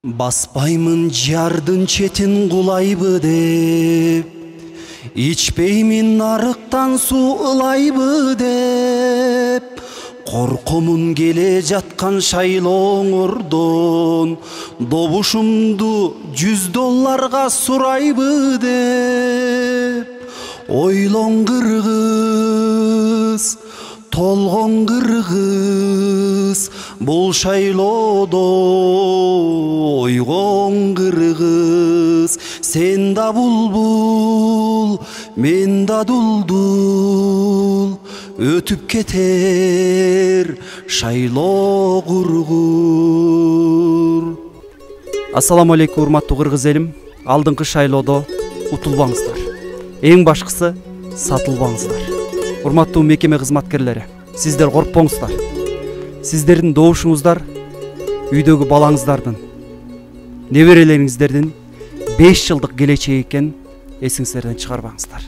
Баспаймын жардын четин кулайбы деп, ичпеймин арыктан суу ылайбы деп, коркомун келе жаткан шайлооңордон, добушумду $100 сурайбы деп. Ойлон кыргыз, толгон кыргыз, бул шайлоодо ойгон кыргыз. Сен да булбул, мен да дулдул, өтүп кетер шайлоо кургур. Ассаламу алейкум, урматтуу кыргыз элим. Алдыңкы шайлоодо утулбаңыздар. Эң башкысы сатылбаңыздар. Урматтуу мекеме кызматкерлери, сиздер коркпоңуздар. Сиздердин добушуңуздар үйдөгү балаңыздардын, неберелериңиздердин 5 жылдык келечеги экен, эсиңиздерден чыгарбаңыздар.